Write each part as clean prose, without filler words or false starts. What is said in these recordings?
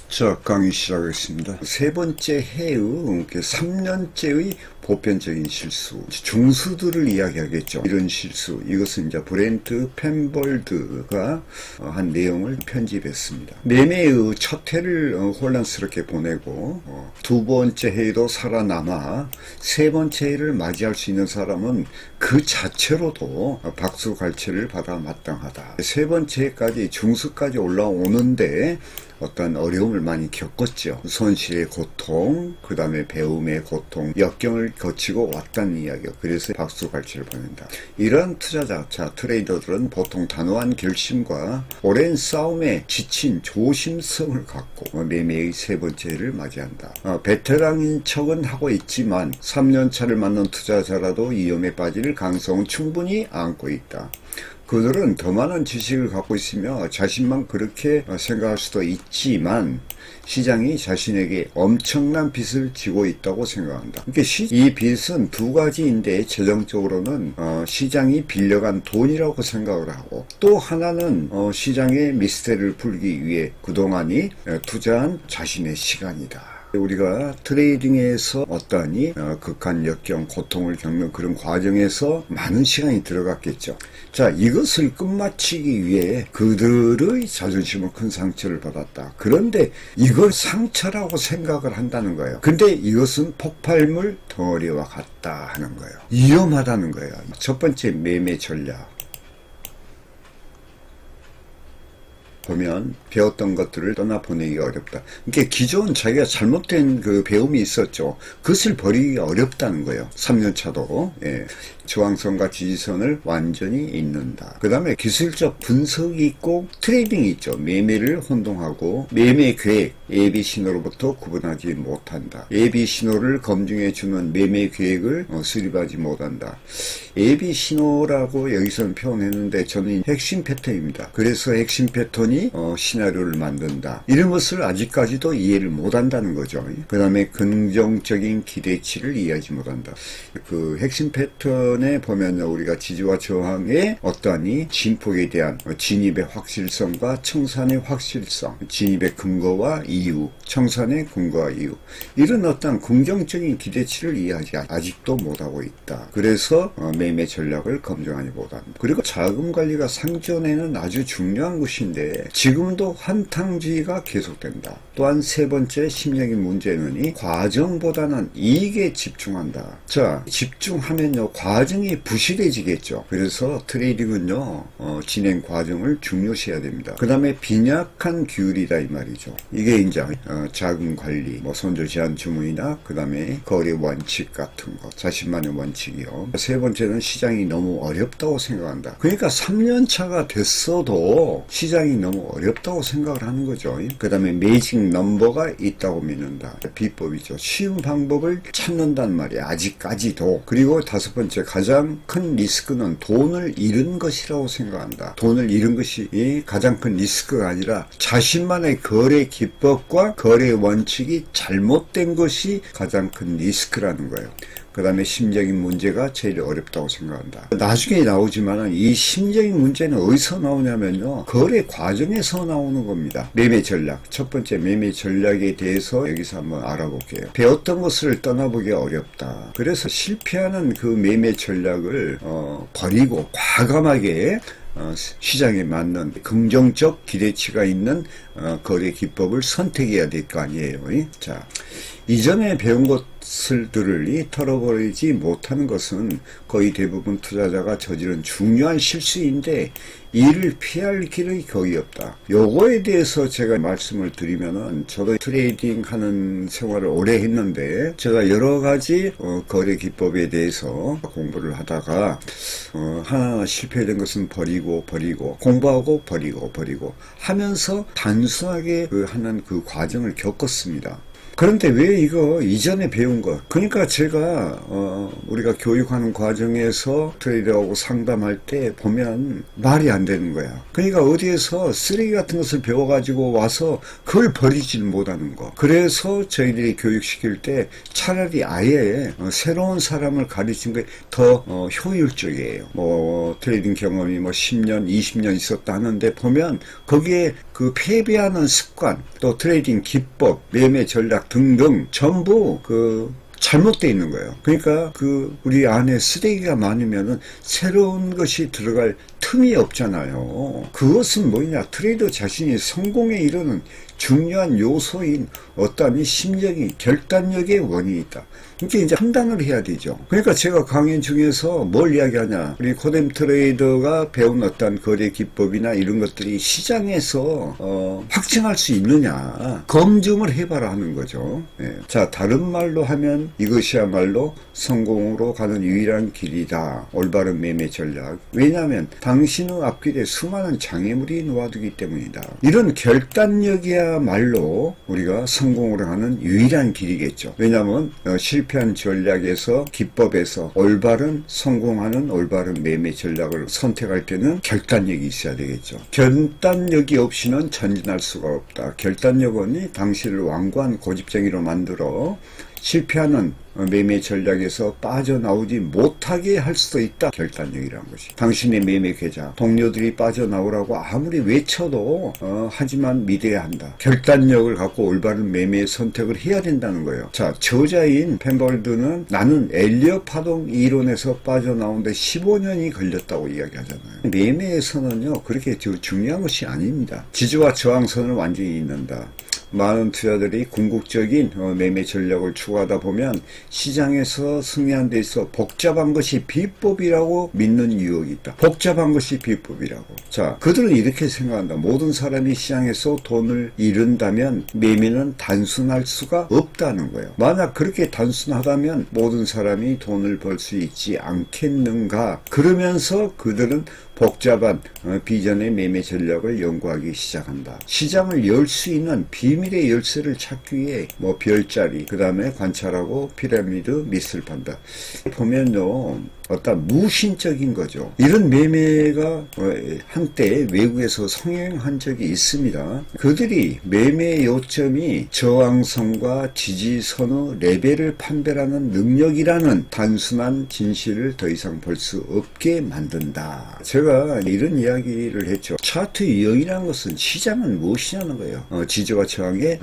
자, 강의 시작하겠습니다. 세 번째 해의 3년째의 보편적인 실수, 중수들을 이야기하겠죠. 이런 실수, 이것은 이제 브렌트 펜벌드가 한 내용을 편집했습니다. 매매의 첫 해를 혼란스럽게 보내고 두 번째 해에도 살아남아 세 번째 해를 맞이할 수 있는 사람은 그 자체로도 박수갈채를 받아 마땅하다. 세 번째 해까지 중수까지 올라오는데 어떤 어려움을 많이 겪었죠. 손실의 고통, 그 다음에 배움의 고통, 역경을 거치고 왔다는 이야기요. 그래서 박수갈채를 보낸다. 이런 투자자, 트레이더들은 보통 단호한 결심과 오랜 싸움에 지친 조심성을 갖고 매매의 세 번째 해를 맞이한다. 베테랑인 척은 하고 있지만 3년차를 맞는 투자자라도 위험에 빠질 가능성은 충분히 안고 있다. 그들은 더 많은 지식을 갖고 있으며 자신만 그렇게 생각할 수도 있지만 시장이 자신에게 엄청난 빚을 지고 있다고 생각한다. 그러니까 이 빚은 두 가지인데 최종적으로는 시장이 빌려간 돈이라고 생각을 하고 또 하나는 시장의 미스테리를 풀기 위해 그동안이 투자한 자신의 시간이다. 우리가 트레이딩에서 어떠하니 극한 역경, 고통을 겪는 그런 과정에서 많은 시간이 들어갔겠죠. 자, 이것을 끝마치기 위해 그들의 자존심은 큰 상처를 받았다. 그런데 이걸 상처라고 생각을 한다는 거예요. 근데 이것은 폭발물 덩어리와 같다 하는 거예요. 위험하다는 거예요. 첫 번째 매매 전략. 보면 배웠던 것들을 떠나보내기가 어렵다. 그러니까 기존 자기가 잘못된 그 배움이 있었죠. 그것을 버리기가 어렵다는 거예요. 3년차도. 예. 저항선과 지지선을 완전히 잇는다. 그 다음에 기술적 분석이 있고 트레이딩이 있죠. 매매를 혼동하고 매매 계획, 예비 신호로부터 구분하지 못한다. 예비 신호를 검증해주는 매매 계획을 수립하지 못한다. 예비 신호라고 여기서는 표현했는데 저는 핵심 패턴입니다. 그래서 핵심 패턴이 시나리오를 만든다. 이런 것을 아직까지도 이해를 못한다는 거죠. 그 다음에 긍정적인 기대치를 이해하지 못한다. 그 핵심 패턴 에 보면 우리가 지지와 저항의 어떠하니 진폭에 대한 진입의 확실성과 청산의 확실성, 진입의 근거와 이유, 청산의 근거와 이유, 이런 어떤 긍정적인 기대치를 이해하지 아직도 못하고 있다. 그래서 매매 전략을 검증하지 못한다. 그리고 자금 관리가 상전에는 아주 중요한 것인데 지금도 한탕주의가 계속된다. 또한 세 번째 심리적인 문제는 이 과정보다는 이익에 집중한다. 자, 집중하면요 과정이 부실해지겠죠. 그래서 트레이딩은요 진행 과정을 중요시해야 됩니다. 그 다음에 빈약한 규율이다 이 말이죠. 이게 이제 자금 관리, 손절 제한 주문이나 그 다음에 거래 원칙 같은 것, 자신만의 원칙이요. 세 번째는 시장이 너무 어렵다고 생각한다. 그러니까 3년 차가 됐어도 시장이 너무 어렵다고 생각을 하는 거죠. 그 다음에 매직 넘버가 있다고 믿는다. 비법이죠. 쉬운 방법을 찾는단 말이야. 아직까지도. 그리고 다섯 번째 가장 큰 리스크는 돈을 잃은 것이라고 생각한다. 돈을 잃은 것이 가장 큰 리스크가 아니라 자신만의 거래 기법과 거래 원칙이 잘못된 것이 가장 큰 리스크라는 거예요. 그 다음에 심적인 문제가 제일 어렵다고 생각한다. 나중에 나오지만 이 심적인 문제는 어디서 나오냐면요 거래 과정에서 나오는 겁니다. 매매 전략, 첫 번째 매매 전략에 대해서 여기서 한번 알아볼게요. 배웠던 것을 떠나보기가 어렵다. 그래서 실패하는 그 매매 전략을 버리고 과감하게 시장에 맞는 긍정적 기대치가 있는 거래 기법을 선택해야 될 거 아니에요. 자, 이전에 배운 것들을 털어버리지 못하는 것은 거의 대부분 투자자가 저지른 중요한 실수인데 이를 피할 길이 거의 없다. 요거에 대해서 제가 말씀을 드리면은 저도 트레이딩 하는 생활을 오래 했는데 제가 여러 가지 거래 기법에 대해서 공부를 하다가 하나하나 실패된 것은 버리고 공부하고 버리고 하면서 단순하게 하는 그 과정을 겪었습니다. 그런데 왜 이거 이전에 배운 것, 그러니까 제가 우리가 교육하는 과정에서 트레이더하고 상담할 때 보면 말이 안 되는 거야. 그러니까 어디에서 쓰레기 같은 것을 배워가지고 와서 그걸 버리질 못하는 거. 그래서 저희들이 교육시킬 때 차라리 아예 새로운 사람을 가르친 게 더 효율적이에요. 트레이딩 경험이 10년, 20년 있었다 하는데 보면 거기에 그 패배하는 습관, 또 트레이딩 기법, 매매 전략 등등 전부 잘못되어 있는 거예요. 그러니까 우리 안에 쓰레기가 많으면은 새로운 것이 들어갈 틈이 없잖아요. 그것은 뭐냐? 트레이더 자신이 성공에 이르는 중요한 요소인 어떠한 심력이 결단력의 원인이 있다. 이렇게 이제 판단을 해야 되죠. 그러니까 제가 강의 중에서 뭘 이야기하냐. 우리 코뎀 트레이더가 배운 어떤 거래 기법이나 이런 것들이 시장에서 확증할 수 있느냐. 검증을 해봐라 하는 거죠. 예. 자, 다른 말로 하면 이것이야말로 성공으로 가는 유일한 길이다. 올바른 매매 전략. 왜냐하면 당신의 앞길에 수많은 장애물이 놓아두기 때문이다. 이런 결단력이야말로 우리가 성공으로 가는 유일한 길이겠죠. 왜냐하면 실패한 전략에서 기법에서 올바른 성공하는 올바른 매매 전략을 선택할 때는 결단력이 있어야 되겠죠. 결단력이 없이는 전진할 수가 없다. 결단력은 당신을 완고한 고집쟁이로 만들어 실패하는 매매 전략에서 빠져나오지 못하게 할 수도 있다. 결단력이라는 것이. 당신의 매매 계좌, 동료들이 빠져나오라고 아무리 외쳐도 하지만 믿어야 한다. 결단력을 갖고 올바른 매매 선택을 해야 된다는 거예요. 자, 저자인 펜벌드는 나는 엘리엇 파동 이론에서 빠져나오는데 15년이 걸렸다고 이야기하잖아요. 매매에서는요, 그렇게 중요한 것이 아닙니다. 지지와 저항선을 완전히 잇는다. 많은 투자들이 궁극적인 매매 전략을 추구하다 보면 시장에서 승리하는 데 있어 복잡한 것이 비법이라고 믿는 유혹이 있다. 복잡한 것이 비법이라고. 자, 그들은 이렇게 생각한다. 모든 사람이 시장에서 돈을 잃은다면 매매는 단순할 수가 없다는 거예요. 만약 그렇게 단순하다면 모든 사람이 돈을 벌 수 있지 않겠는가. 그러면서 그들은 복잡한 비전의 매매 전략을 연구하기 시작한다. 시장을 열 수 있는 비밀의 열쇠를 찾기 위해 별자리, 그 다음에 관찰하고 피라미드 밑을 판다. 보면요, 어떤 무신적인 거죠. 이런 매매가 한때 외국에서 성행한 적이 있습니다. 그들이 매매 요점이 저항선과 지지선의 레벨을 판별하는 능력이라는 단순한 진실을 더 이상 볼 수 없게 만든다. 제가 이런 이야기를 했죠. 차트 유형이라는 것은 시장은 무엇이냐는 거예요. 지지와 저항의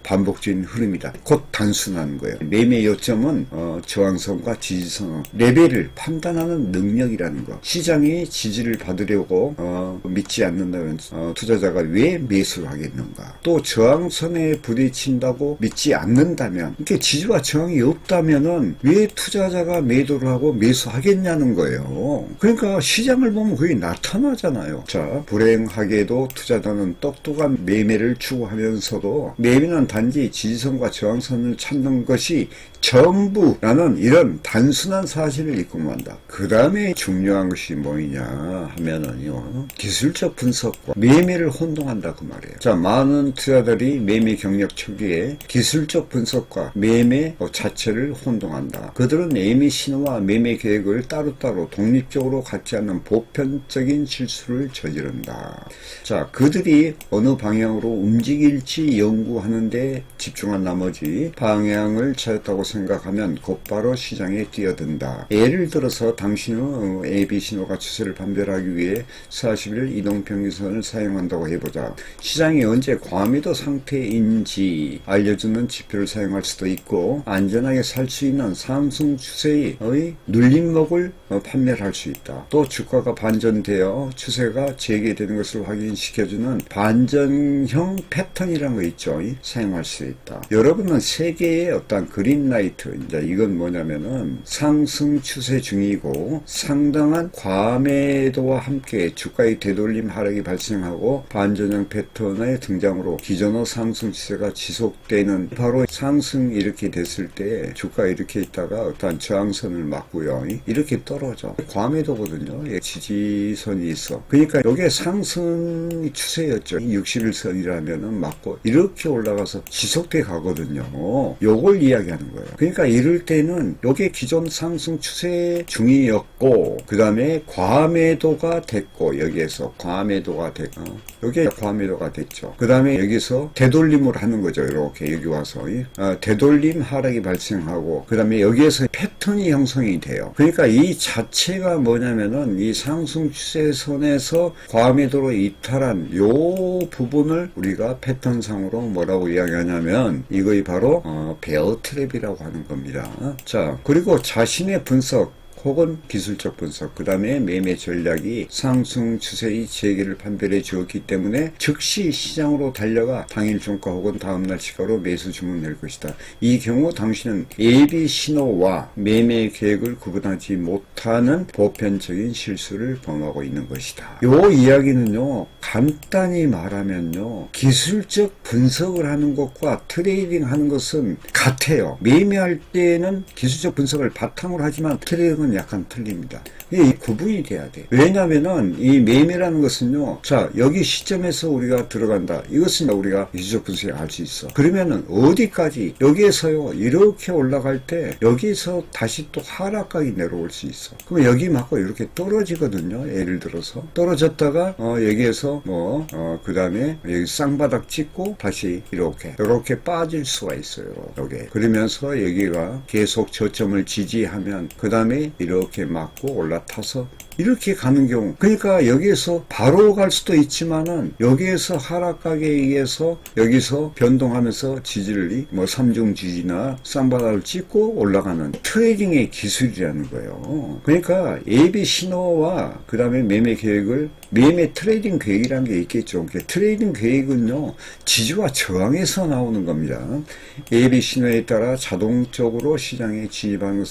반복적인 흐름이다. 곧 단순한 거예요. 매매 요점은 저항선과 지지선 레벨을 판단하는 능력이라는 거. 시장이 지지를 받으려고 믿지 않는다면 투자자가 왜 매수를 하겠는가. 또 저항선에 부딪힌다고 믿지 않는다면, 이렇게 지지와 저항이 없다면은 왜 투자자가 매도를 하고 매수하겠냐는 거예요. 그러니까 시장을 보면 그게 나타나잖아요. 자, 불행하게도 투자자는 똑똑한 매매를 추구하면서도 매매는 단지 지지선과 저항선을 찾는 것이 전부라는 이런 단순한 사실을 잊고 만다. 그 다음에 중요한 것이 뭐냐 하면은요, 기술적 분석과 매매를 혼동한다 그 말이에요. 자, 많은 투자들이 매매 경력 초기에 기술적 분석과 매매 자체를 혼동한다. 그들은 매매 신호와 매매 계획을 따로따로 독립적으로 갖지 않는 보편적인 실수를 저지른다. 자, 그들이 어느 방향으로 움직일지 연구하는데 집중한 나머지 방향을 찾았다고 생각하면 곧바로 시장에 뛰어든다. 예를 들어서 당신은 AB 신호가 추세를 판별하기 위해 40일 이동평균선을 사용한다고 해보자. 시장이 언제 과매도 상태인지 알려주는 지표를 사용할 수도 있고, 안전하게 살 수 있는 상승 추세의 눌림목을 판별할 수 있다. 또 주가가 반전되어 추세가 재개되는 것을 확인시켜주는 반전형 패턴이라는 거 있죠. 사용할 수 있다. 여러분은 세 개의 어떤 그린라이트, 이제 이건 뭐냐면은 상승 추세 중이고 상당한 과매도와 함께 주가의 되돌림 하락이 발생하고 반전형 패턴의 등장으로 기존의 상승 추세가 지속되는, 바로 상승 이렇게 됐을 때 주가 이렇게 있다가 어떤 저항선을 맞고요, 이렇게 떨어져. 과매도거든요. 지지선이 있어. 그러니까 이게 상승 추세였죠. 61선이라면은 맞고 이렇게 올라가서 지속돼 가거든요. 요걸 이야기하는 거예요. 거예요. 그러니까 이럴 때는 요게 기존 상승 추세 중이었고, 그 다음에 과매도가 됐고, 여기에서 과매도가 됐고, 요게 과매도가 됐죠. 그 다음에 여기서 되돌림을 하는 거죠. 이렇게 여기 와서 되돌림 하락이 발생하고, 그 다음에 여기에서 패턴이 형성이 돼요. 그러니까 이 자체가 뭐냐면은 이 상승 추세선에서 과매도로 이탈한 요 부분을 우리가 패턴상으로 뭐라고 이야기하냐면 이거이 바로 베어 트랩이라고 하는 겁니다. 자, 그리고 자신의 분석 혹은 기술적 분석, 그 다음에 매매 전략이 상승 추세의 재개를 판별해 주었기 때문에 즉시 시장으로 달려가 당일 종가 혹은 다음날 시가로 매수 주문을 낼 것이다. 이 경우 당신은 예비 신호와 매매 계획을 구분하지 못하는 보편적인 실수를 범하고 있는 것이다. 요 이야기는요, 간단히 말하면요, 기술적 분석을 하는 것과 트레이딩 하는 것은 같아요. 매매할 때는 기술적 분석을 바탕으로 하지만 트레이딩은 약간 틀립니다. 이 구분이 돼야 돼. 왜냐면은 이 매매라는 것은요, 자, 여기 시점에서 우리가 들어간다. 이것은 우리가 기술적 분석에 알 수 있어. 그러면은 어디까지, 여기에서요, 이렇게 올라갈 때 여기서 다시 또 하락각이 내려올 수 있어. 그럼 여기 맞고 이렇게 떨어지거든요. 예를 들어서 떨어졌다가 여기에서 그 다음에 여기 쌍바닥 찍고 다시 이렇게 빠질 수가 있어요. 이렇게. 그러면서 여기가 계속 저점을 지지하면 그 다음에 이렇게 맞고 올라타서 이렇게 가는 경우, 그러니까 여기에서 바로 갈 수도 있지만은 여기에서 하락각에 의해서 여기서 변동하면서 지지를 삼중 지지나 쌍바닥을 찍고 올라가는 트레이딩의 기술이라는 거예요. 그러니까 예비 신호와 그 다음에 매매 계획을 매매 트레이딩 계획이라는 게 있겠죠. 트레이딩 계획은요, 지지와 저항에서 나오는 겁니다. 예비 신호에 따라 자동적으로 시장에 진입하는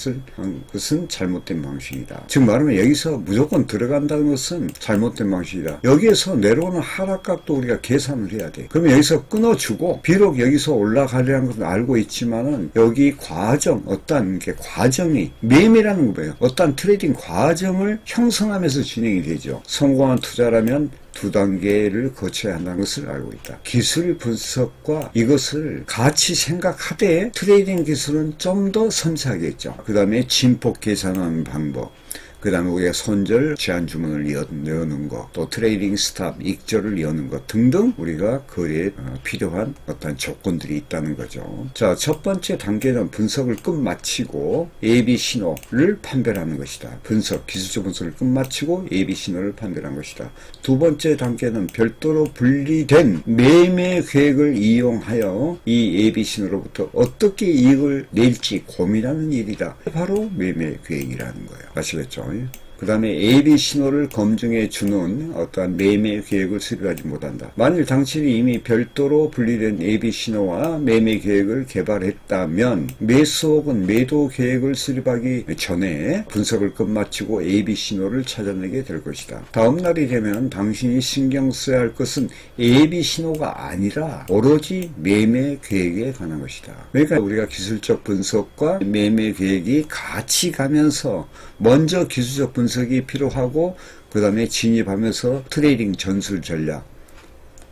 것은 잘못된 방식이다. 즉 말하면 여기서 무조건 들어간다는 것은 잘못된 방식이다. 여기에서 내려오는 하락각도 우리가 계산을 해야 돼. 그러면 여기서 끊어주고, 비록 여기서 올라가려는 것은 알고 있지만은 여기 과정, 어떤 게 과정이 매매라는 거예요. 어떤 트레이딩 과정을 형성하면서 진행이 되죠. 성공한 투자라면 두 단계를 거쳐야 한다는 것을 알고 있다. 기술 분석과 이것을 같이 생각하되 트레이딩 기술은 좀 더 섬세하겠죠. 그 다음에 진폭 계산하는 방법, 그 다음에 우리가 손절, 제한 주문을 여는 것, 또 트레이딩 스탑, 익절을 여는 것 등등 우리가 거래에 필요한 어떤 조건들이 있다는 거죠. 자, 첫 번째 단계는 분석을 끝마치고 예비 신호를 판별하는 것이다. 분석, 기술적 분석을 끝마치고 예비 신호를 판별하는 것이다. 두 번째 단계는 별도로 분리된 매매 계획을 이용하여 이 예비 신호로부터 어떻게 이익을 낼지 고민하는 일이다. 바로 매매 계획이라는 거예요. 아시겠죠? 그 다음에 예비 신호를 검증해 주는 어떠한 매매 계획을 수립하지 못한다. 만일 당신이 이미 별도로 분리된 예비 신호와 매매 계획을 개발했다면 매수 혹은 매도 계획을 수립하기 전에 분석을 끝마치고 예비 신호를 찾아내게 될 것이다. 다음 날이 되면 당신이 신경 써야 할 것은 예비 신호가 아니라 오로지 매매 계획에 관한 것이다. 그러니까 우리가 기술적 분석과 매매 계획이 같이 가면서 먼저 기술적 분석이 필요하고 그 다음에 진입하면서 트레이딩 전술 전략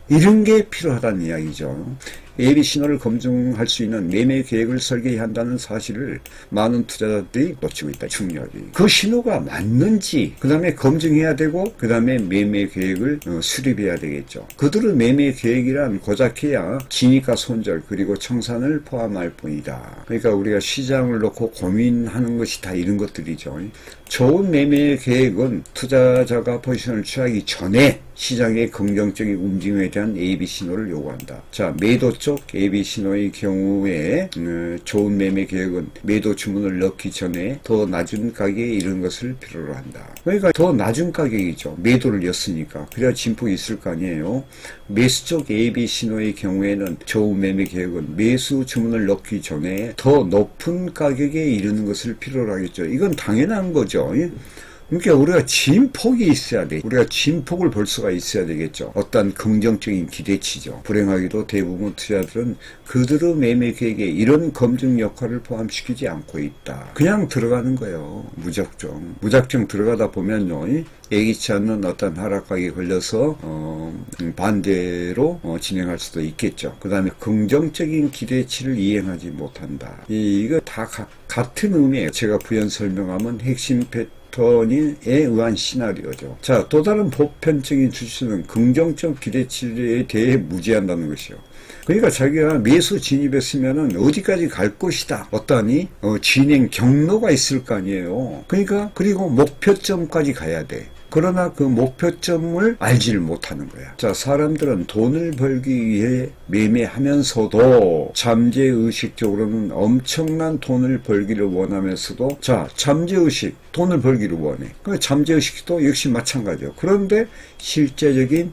이런 게 필요하다는 이야기죠. 예비 신호를 검증할 수 있는 매매 계획을 설계해야 한다는 사실을 많은 투자자들이 놓치고 있다. 중요하게. 그 신호가 맞는지 그 다음에 검증해야 되고 그 다음에 매매 계획을 수립해야 되겠죠. 그들은 매매 계획이란 고작해야 진입과 손절 그리고 청산을 포함할 뿐이다. 그러니까 우리가 시장을 놓고 고민하는 것이 다 이런 것들이죠. 좋은 매매 계획은 투자자가 포지션을 취하기 전에 시장의 긍정적인 움직임에 대한 예비 신호를 요구한다. 자, 매도 쪽 예비 신호의 경우에 좋은 매매 계획은 매도 주문을 넣기 전에 더 낮은 가격에 이르는 것을 필요로 한다. 그러니까 더 낮은 가격이죠. 매도를 였으니까. 그래야 진폭이 있을 거 아니에요. 매수 쪽 예비 신호의 경우에는 좋은 매매 계획은 매수 주문을 넣기 전에 더 높은 가격에 이르는 것을 필요로 하겠죠. 이건 당연한 거죠. 그러니까 우리가 진폭이 있어야 돼. 우리가 진폭을 볼 수가 있어야 되겠죠. 어떤 긍정적인 기대치죠. 불행하게도 대부분 투자들은 그들의 매매 계획에 이런 검증 역할을 포함시키지 않고 있다. 그냥 들어가는 거예요. 무작정 들어가다 보면요, 예기치 않는 어떤 하락각에 걸려서 반대로 진행할 수도 있겠죠. 그 다음에 긍정적인 기대치를 이행하지 못한다. 이거 다 같은 의미예요. 제가 부연 설명하면 핵심 패턴에 의한 시나리오죠. 자, 또 다른 보편적인 주시는 긍정적 기대치에 대해 무지한다는 것이요. 그러니까 자기가 매수 진입했으면은 어디까지 갈 것이다. 어떠니 진행 경로가 있을 거 아니에요. 그러니까 그리고 목표점까지 가야 돼. 그러나 그 목표점을 알지를 못하는 거야. 자, 사람들은 돈을 벌기 위해 매매하면서도 잠재의식적으로는 엄청난 돈을 벌기를 원하면서도, 자, 잠재의식, 돈을 벌기를 원해. 그 잠재의식도 역시 마찬가지죠. 그런데 실제적인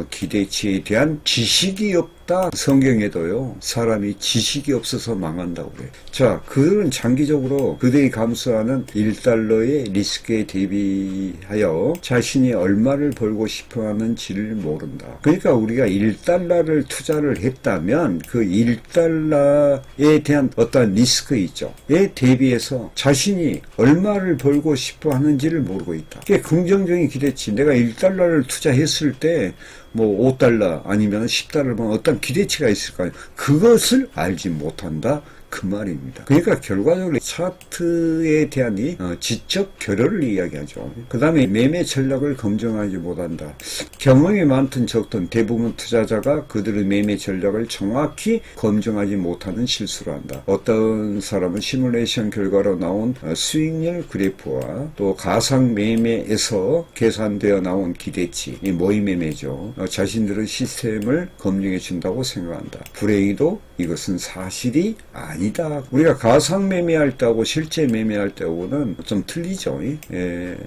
기대치에 대한 지식이 없다. 성경에도요, 사람이 지식이 없어서 망한다고 그래요. 자, 그들은 장기적으로 그들이 감수하는 1달러의 리스크에 대비하여 자신이 얼마를 벌고 싶어 하는지를 모른다. 그러니까 우리가 1달러를 투자를 했다면 그 1달러에 대한 어떤 리스크 있죠. 에 대비해서 자신이 얼마를 벌고 싶어 하는지를 모르고 있다. 그게 긍정적인 기대치. 내가 1달러를 투자했을 때 뭐 5달러 아니면 10달러 보면 어떤 기대치가 있을까요? 그것을 알지 못한다. 그 말입니다. 그러니까 결과적으로 차트에 대한 지적 결여를 이야기하죠. 그 다음에 매매 전략을 검증하지 못한다. 경험이 많든 적든 대부분 투자자가 그들의 매매 전략을 정확히 검증하지 못하는 실수를 한다. 어떤 사람은 시뮬레이션 결과로 나온 수익률 그래프와 또 가상 매매에서 계산되어 나온 기대치, 이 모의 매매죠. 자신들의 시스템을 검증해 준다고 생각한다. 불행히도 이것은 사실이 아니다. 우리가 가상 매매할 때하고 실제 매매할 때하고는 좀 틀리죠.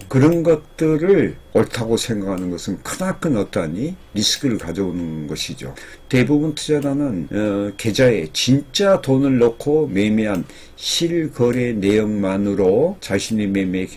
그런 것들을 옳다고 생각하는 것은 크나큰 어떠한 리스크를 가져오는 것이죠. 대부분 투자자는 계좌에 진짜 돈을 넣고 매매한 실거래 내역만으로 자신의 매매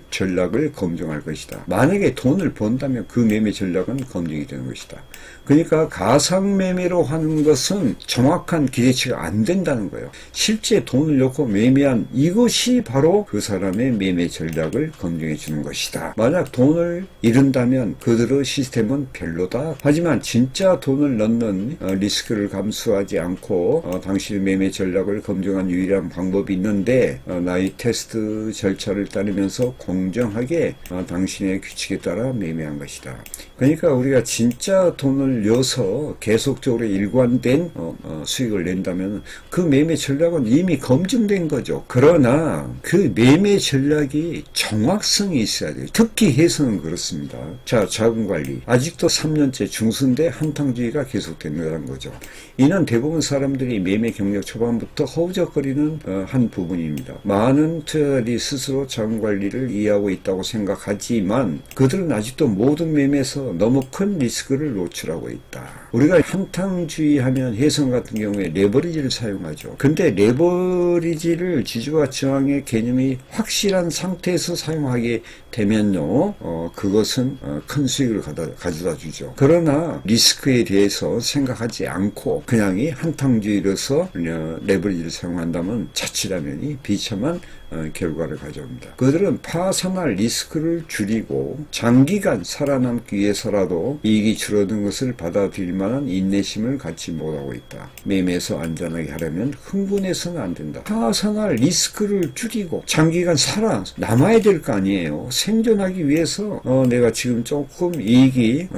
전략을 검증할 것이다. 만약에 돈을 번다면 그 매매 전략은 검증이 되는 것이다. 그러니까 가상 매매로 하는 것은 정확한 기대치가 안 된다는 거예요. 실제 돈을 넣고 매매한 이것이 바로 그 사람의 매매 전략을 검증해 주는 것이다. 만약 돈을 잃은다면 그들의 시스템은 별로다. 하지만 진짜 돈을 넣는 리스크를 감수하지 않고 당신의 매매 전략을 검증한 유일한 방법이 있는데 나의 테스트 절차를 따르면서 공정하게 당신의 규칙에 따라 매매한 것이다. 그러니까 우리가 진짜 돈을 넣어서 계속적으로 일관된 수익을 낸다면 그 매매 전략은 이미 검증된 거죠. 그러나 그 매매 전략이 정확성이 있어야 돼요. 특히 해서는 그렇습니다. 자, 자금관리. 아직도 3년째 중순대 한탕주의가 계속된다는 거죠. 이는 대부분 사람들이 매매 경력 초반부터 허우적거리는 한 부분입니다. 많은 투자자들이 스스로 자금관리를 이해하고 있다고 생각하지만 그들은 아직도 모든 매매에서 너무 큰 리스크를 노출하고 있다. 우리가 한탕주의 하면 해성 같은 경우에 레버리지를 사용하죠. 근데 레버리지를 지주와 저항의 개념이 확실한 상태에서 사용하게 되면요, 그것은 큰 수익을 가져다 주죠. 그러나 리스크에 대해서 생각하지 않고 그냥 한탕주의로서 레버리지를 사용한다면 자칫하면 비참한 결과를 가져옵니다. 그들은 파산할 리스크를 줄이고 장기간 살아남기 위해서라도 이익이 줄어든 것을 받아들일 만한 인내심을 갖지 못하고 있다. 매매에서 안전하게 하려면 흥분해서는 안 된다. 파산할 리스크를 줄이고 장기간 살아남아야 될 거 아니에요. 생존하기 위해서 내가 지금 조금 이익이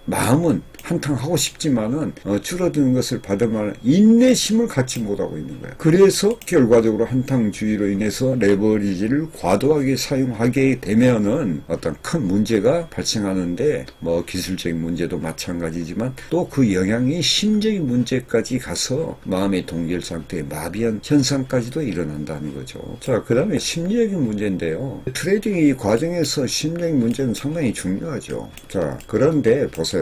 마음은 한탕하고 싶지만은 줄어드는 것을 받을 만한 인내심을 갖지 못하고 있는 거야. 그래서 결과적으로 한탕주의로 인해서 레버리지를 과도하게 사용하게 되면은 어떤 큰 문제가 발생하는데 기술적인 문제도 마찬가지지만 또 그 영향이 심적인 문제까지 가서 마음의 동결 상태에 마비한 현상까지도 일어난다는 거죠. 자, 그 다음에 심리적인 문제인데요. 트레이딩 이 과정에서 심리적인 문제는 상당히 중요하죠. 자, 그런데 보세요.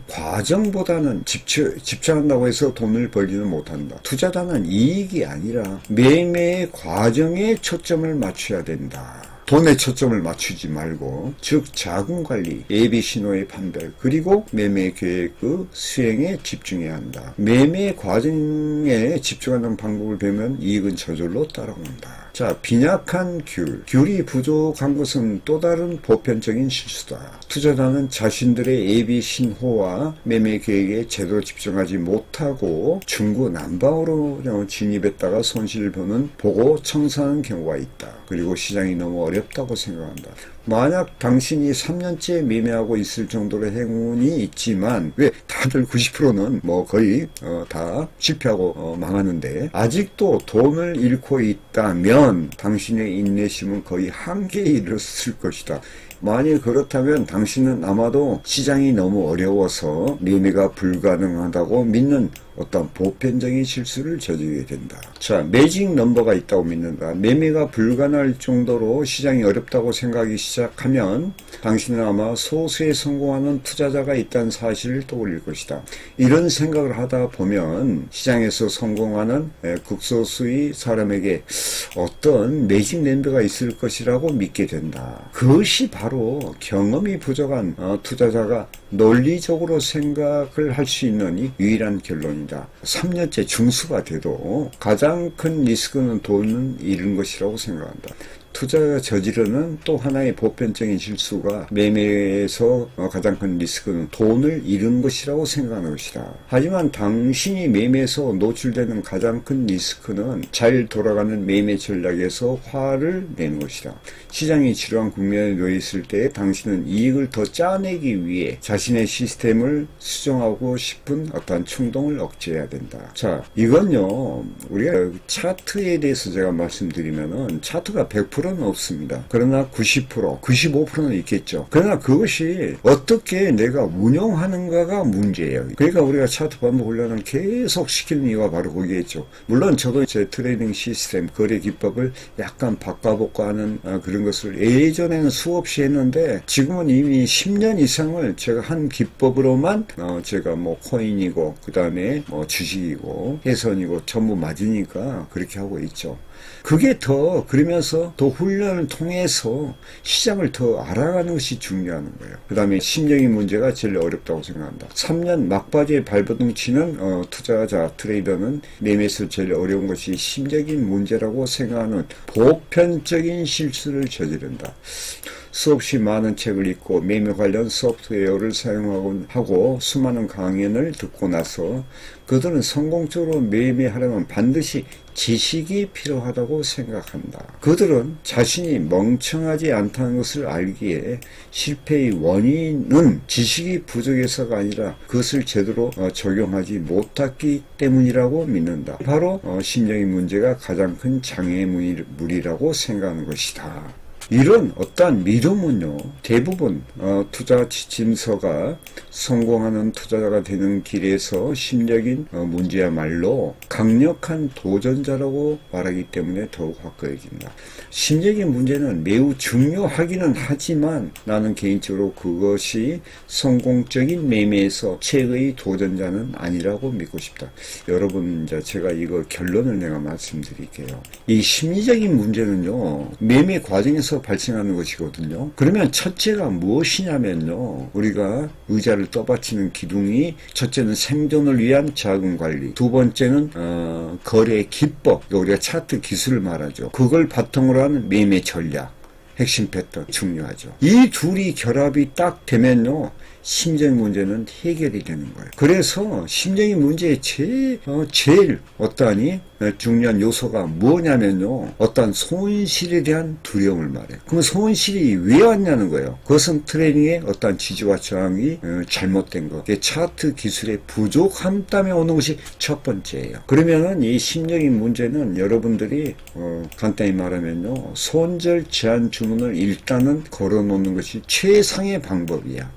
과정보다는 집착한다고 해서 돈을 벌지는 못한다. 투자자는 이익이 아니라 매매의 과정에 초점을 맞춰야 된다. 돈에 초점을 맞추지 말고, 즉 자금관리, 예비신호의 판별, 그리고 매매 계획 수행에 집중해야 한다. 매매 과정에 집중하는 방법을 배우면 이익은 저절로 따라온다. 자, 빈약한 귤이 부족한 것은 또 다른 보편적인 실수다. 투자자는 자신들의 예비 신호와 매매 계획에 제대로 집중하지 못하고 중구난방으로 진입했다가 손실을 보고 청산하는 경우가 있다. 그리고 시장이 너무 어렵다고 생각한다. 만약 당신이 3년째 매매하고 있을 정도로 행운이 있지만, 왜 다들 90%는 뭐 거의 다 실패하고 망하는데, 아직도 돈을 잃고 있다면 당신의 인내심은 거의 한계에 이르렀을 것이다. 만일 그렇다면 당신은 아마도 시장이 너무 어려워서 매매가 불가능하다고 믿는 어떤 보편적인 실수를 저지르게 된다. 자, 매직 넘버가 있다고 믿는다. 매매가 불가능할 정도로 시장이 어렵다고 생각하기 시작하면 당신은 아마 소수에 성공하는 투자자가 있다는 사실을 떠올릴 것이다. 이런 생각을 하다 보면 시장에서 성공하는 극소수의 사람에게 어떤 매직 넘버가 있을 것이라고 믿게 된다. 그것이 바로 경험이 부족한 투자자가 논리적으로 생각을 할 수 있는 유일한 결론이다. 3년째 중수가 돼도 가장 큰 리스크는 돈을 잃은 것이라고 생각한다. 투자가 저지르는 또 하나의 보편적인 실수가 매매에서 가장 큰 리스크는 돈을 잃은 것이라고 생각하는 것이다. 하지만 당신이 매매에서 노출되는 가장 큰 리스크는 잘 돌아가는 매매 전략에서 화를 내는 것이다. 시장이 지루한 국면에 놓여 있을 때 당신은 이익을 더 짜내기 위해 자신의 시스템을 수정하고 싶은 어떤 충동을 억제해야 된다. 자, 이건요, 우리가 차트에 대해서 제가 말씀드리면은 차트가 100%는 없습니다. 그러나 90%, 95%는 있겠죠. 그러나 그것이 어떻게 내가 운영하는가가 문제예요. 그러니까 우리가 차트 반복 훈련을 계속 시키는 이유가 바로 거기겠죠. 물론 저도 제 트레이딩 시스템, 거래 기법을 약간 바꿔볼까 하는 그런 것을 예전에는 수없이 했는데 지금은 이미 10년 이상을 제가 한 기법으로만 제가 뭐 코인이고 그 다음에 뭐 주식이고 해선이고 전부 맞으니까 그렇게 하고 있죠. 그게 그러면서 더 훈련을 통해서 시장을 더 알아가는 것이 중요한 거예요. 그 다음에 심적인 문제가 제일 어렵다고 생각한다. 3년 막바지에 발버둥 치는 투자자, 트레이더는 매매에서 제일 어려운 것이 심적인 문제라고 생각하는 보편적인 실수를 저지른다. 수없이 많은 책을 읽고 매매 관련 소프트웨어를 사용하고 수많은 강연을 듣고 나서 그들은 성공적으로 매매하려면 반드시 지식이 필요하다고 생각한다. 그들은 자신이 멍청하지 않다는 것을 알기에 실패의 원인은 지식이 부족해서가 아니라 그것을 제대로 적용하지 못했기 때문이라고 믿는다. 바로 심적인 문제가 가장 큰 장애물이라고 생각하는 것이다. 이런 어떠한 믿음은요, 대부분 투자 지침서가 성공하는 투자자가 되는 길에서 심적인 문제야말로 강력한 도전자라고 말하기 때문에 더욱 확고해진다. 심적인 문제는 매우 중요하기는 하지만 나는 개인적으로 그것이 성공적인 매매에서 최고의 도전자는 아니라고 믿고 싶다. 여러분, 제가 이거 결론을 내가 말씀드릴게요. 이 심리적인 문제는요, 매매 과정에서 발생하는 것이거든요. 그러면 첫째가 무엇이냐면요, 우리가 의자를 떠받치는 기둥이 첫째는 생존을 위한 자금 관리, 두 번째는 거래 기법, 우리가 차트 기술을 말하죠. 그걸 바탕으로 하는 매매 전략, 핵심 패턴 중요하죠. 이 둘이 결합이 딱 되면요, 심적인 문제는 해결이 되는 거예요. 그래서 심적인 문제의 제일 어떠하니 중요한 요소가 뭐냐면요, 어떤 손실에 대한 두려움을 말해요. 그럼 손실이 왜 왔냐는 거예요. 그것은 트레이닝의 어떤 지지와 저항이 잘못된 것, 차트 기술의 부족함 때문에 오는 것이 첫 번째예요. 그러면은 이 심적인 문제는 여러분들이 간단히 말하면요, 손절 제한 주문을 일단은 걸어놓는 것이 최상의 방법이야.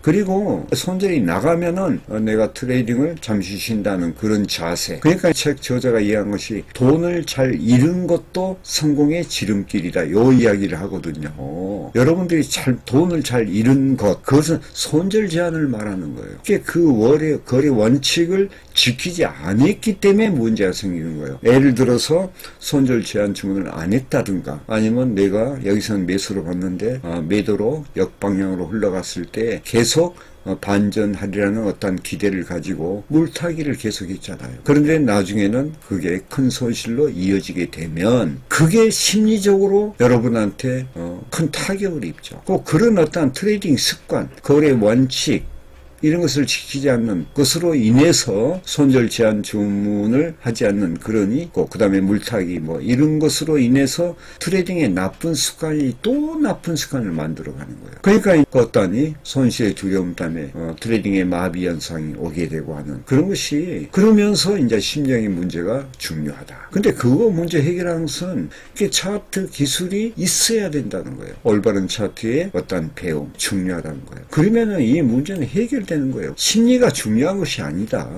그리고 그리고 손절이 나가면은 내가 트레이딩을 잠시 쉰다는 그런 자세. 그러니까 책 저자가 이해한 것이 돈을 잘 잃은 것도 성공의 지름길이다. 요 이야기를 하거든요. 여러분들이 돈을 잘 잃은 것, 그것은 손절 제한을 말하는 거예요. 그 거래 원칙을 지키지 않았기 때문에 문제가 생기는 거예요. 예를 들어서 손절 제한 주문을 안 했다든가, 아니면 내가 여기서는 매수로 봤는데 매도로 역방향으로 흘러갔을 때 계속 반전하리라는 어떤 기대를 가지고 물타기를 계속했잖아요. 그런데 나중에는 그게 큰 손실로 이어지게 되면 그게 심리적으로 여러분한테 큰 타격을 입죠. 꼭 그런 어떤 트레이딩 습관, 거래 원칙 이런 것을 지키지 않는 것으로 인해서 손절 제한 주문을 하지 않는 그러니 있고, 그 다음에 물타기 이런 것으로 인해서 트레이딩의 나쁜 습관이 또 나쁜 습관을 만들어가는 거예요. 그러니까 어떠니 손실의 두려움 때문에 트레이딩의 마비 현상이 오게 되고 하는 그런 것이, 그러면서 이제 심리적인 문제가 중요하다. 근데 그거 문제 해결하는 것은 차트 기술이 있어야 된다는 거예요. 올바른 차트의 어떤 배움 중요하다는 거예요. 그러면은 이 문제는 해결되는 거예요. 심리가 중요한 것이 아니다.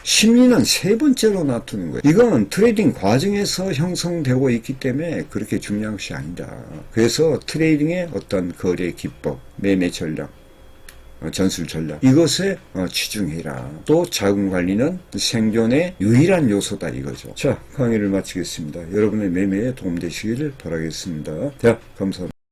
심리는 세 번째로 나타나는 거예요. 이건 트레이딩 과정에서 형성되고 있기 때문에 그렇게 중요한 것이 아니다. 그래서 트레이딩의 어떤 거래 기법, 매매 전략, 전술 전략, 이것에 치중해라. 또 자금 관리는 생존의 유일한 요소다 이거죠. 자, 강의를 마치겠습니다. 여러분의 매매에 도움되시기를 바라겠습니다. 자, 감사합니다.